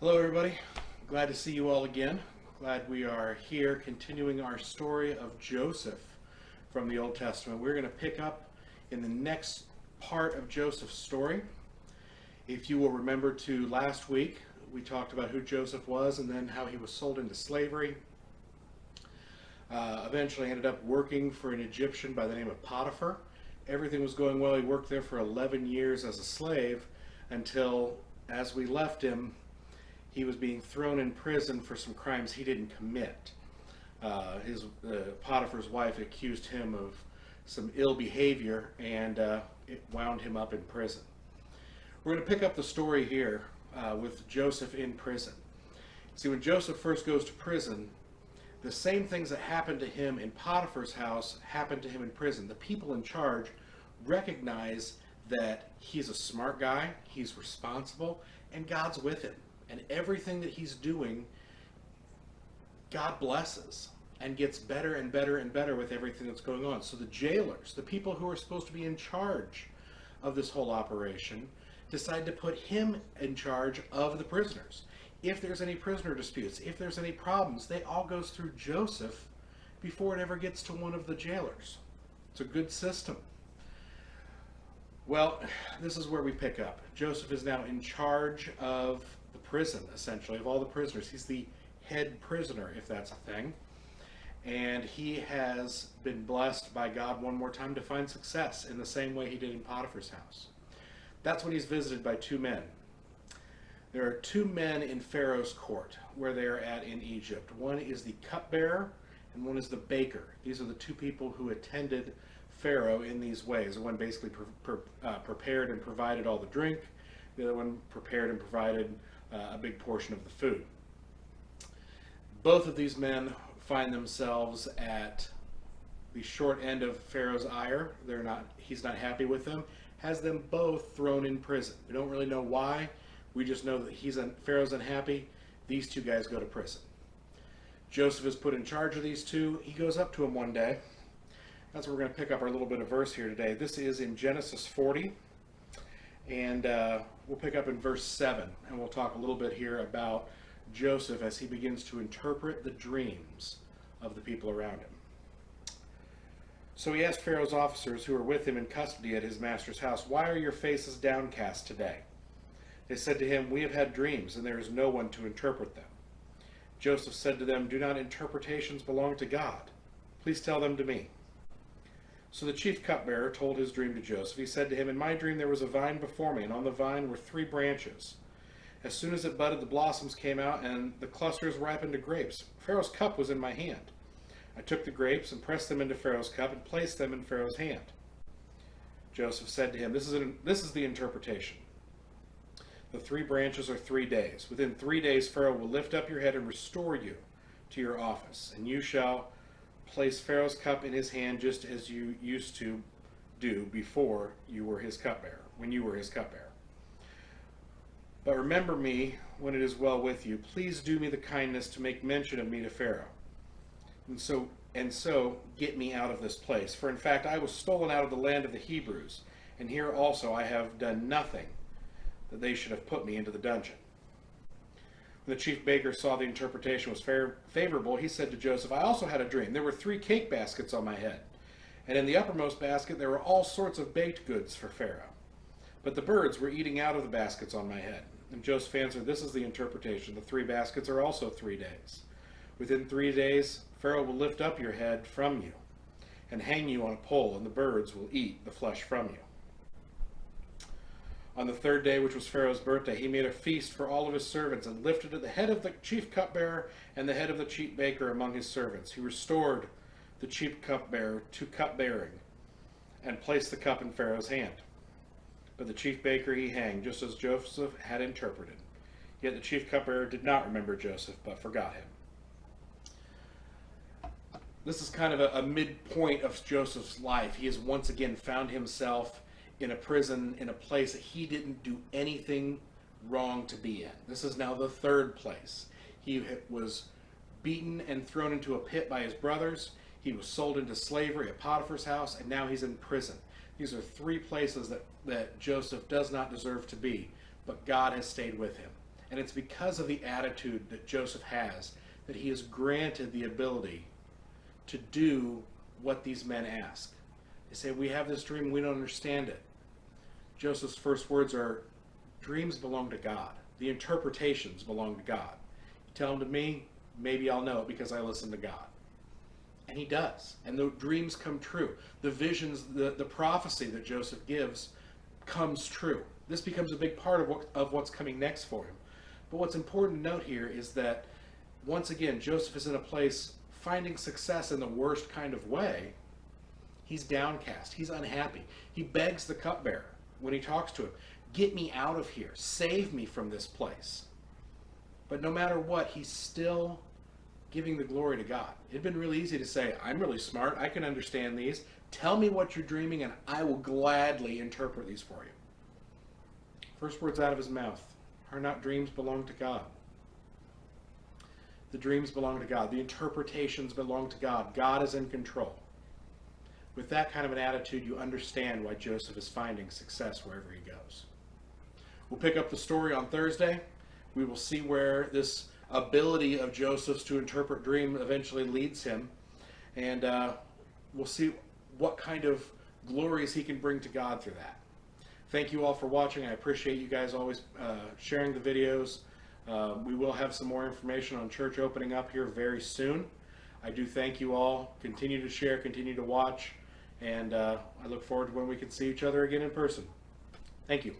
Hello, everybody. Glad to see you all again. Glad we are here continuing our story of Joseph from the Old Testament. We're going to pick up in the next part of Joseph's story. If you will remember to last week, we talked about who Joseph was and then how he was sold into slavery. Eventually ended up working for an Egyptian by the name of Potiphar. Everything was going well. He worked there for 11 years as a slave until, as we left him, he was being thrown in prison for some crimes he didn't commit. Potiphar's wife accused him of some ill behavior, and it wound him up in prison. We're going to pick up the story here with Joseph in prison. See, when Joseph first goes to prison, the same things that happened to him in Potiphar's house happened to him in prison. The people in charge recognize that he's a smart guy, he's responsible, and God's with him. And everything that he's doing, God blesses and gets better and better and better with everything that's going on. So the jailers, the people who are supposed to be in charge of this whole operation, decide to put him in charge of the prisoners. If there's any prisoner disputes, if there's any problems, they all goes through Joseph before it ever gets to one of the jailers. It's a good system. Well, this is where we pick up. Joseph is now in charge of the prison, essentially, of all the prisoners. He's the head prisoner, if that's a thing. And he has been blessed by God one more time to find success in the same way he did in Potiphar's house. That's when he's visited by two men. There are two men in Pharaoh's court where they are at in Egypt. One is the cupbearer and one is the baker. These are the two people who attended Pharaoh in these ways. The one basically prepared and provided all the drink. The other one prepared and provided a big portion of the food. Both of these men find themselves at the short end of Pharaoh's ire. He's not happy with them. Has them both thrown in prison. We don't really know why. We just know that Pharaoh's unhappy. These two guys go to prison. Joseph is put in charge of these two. He goes up to him one day. That's where we're going to pick up our little bit of verse here today. This is in Genesis 40. And we'll pick up in verse 7. And we'll talk a little bit here about Joseph as he begins to interpret the dreams of the people around him. So he asked Pharaoh's officers who were with him in custody at his master's house, "Why are your faces downcast today?" They said to him, "We have had dreams, and there is no one to interpret them." Joseph said to them, "Do not interpretations belong to God? Please tell them to me." So the chief cupbearer told his dream to Joseph. He said to him, "In my dream there was a vine before me, and on the vine were 3 branches. As soon as it budded, the blossoms came out, and the clusters ripened to grapes. Pharaoh's cup was in my hand. I took the grapes and pressed them into Pharaoh's cup and placed them in Pharaoh's hand." Joseph said to him, This is the interpretation. The 3 branches are 3 days. Within 3 days Pharaoh will lift up your head and restore you to your office, and you shall place Pharaoh's cup in his hand just as you used to do before you were his cupbearer, when you were his cupbearer. But remember me when it is well with you. Please do me the kindness to make mention of me to Pharaoh. And so get me out of this place. For in fact, I was stolen out of the land of the Hebrews, and here also I have done nothing that they should have put me into the dungeon. When the chief baker saw the interpretation was favorable, he said to Joseph, "I also had a dream. There were 3 cake baskets on my head, and in the uppermost basket there were all sorts of baked goods for Pharaoh. But the birds were eating out of the baskets on my head." And Joseph answered, "This is the interpretation. The 3 baskets are also 3 days. Within 3 days Pharaoh will lift up your head from you and hang you on a pole, and the birds will eat the flesh from you." On the 3rd day, which was Pharaoh's birthday, he made a feast for all of his servants and lifted the head of the chief cupbearer and the head of the chief baker among his servants. He restored the chief cupbearer to cupbearing and placed the cup in Pharaoh's hand. But the chief baker he hanged, just as Joseph had interpreted. Yet the chief cupbearer did not remember Joseph, but forgot him. This is kind of a midpoint of Joseph's life. He has once again found himself in a prison, in a place that he didn't do anything wrong to be in. This is now the 3rd place. He was beaten and thrown into a pit by his brothers. He was sold into slavery at Potiphar's house, and now he's in prison. These are 3 places that Joseph does not deserve to be, but God has stayed with him. And it's because of the attitude that Joseph has that he is granted the ability to do what these men ask. They say, we have this dream, we don't understand it. Joseph's first words are, dreams belong to God. The interpretations belong to God. You tell them to me, maybe I'll know it because I listen to God. And he does. And the dreams come true. The visions, the prophecy that Joseph gives comes true. This becomes a big part of what's coming next for him. But what's important to note here is that, once again, Joseph is in a place finding success in the worst kind of way. He's downcast. He's unhappy. He begs the cupbearer when he talks to him, get me out of here. Save me from this place. But no matter what, he's still giving the glory to God. It'd been really easy to say, I'm really smart. I can understand these. Tell me what you're dreaming and I will gladly interpret these for you. First words out of his mouth are not dreams belong to God. The dreams belong to God. The interpretations belong to God. God is in control. With that kind of an attitude, you understand why Joseph is finding success wherever he goes. We'll pick up the story on Thursday. We will see where this ability of Joseph's to interpret dream eventually leads him. And we'll see what kind of glories he can bring to God through that. Thank you all for watching. I appreciate you guys always sharing the videos. We will have some more information on church opening up here very soon. I do thank you all. Continue to share, continue to watch, and I look forward to when we can see each other again in person. Thank you.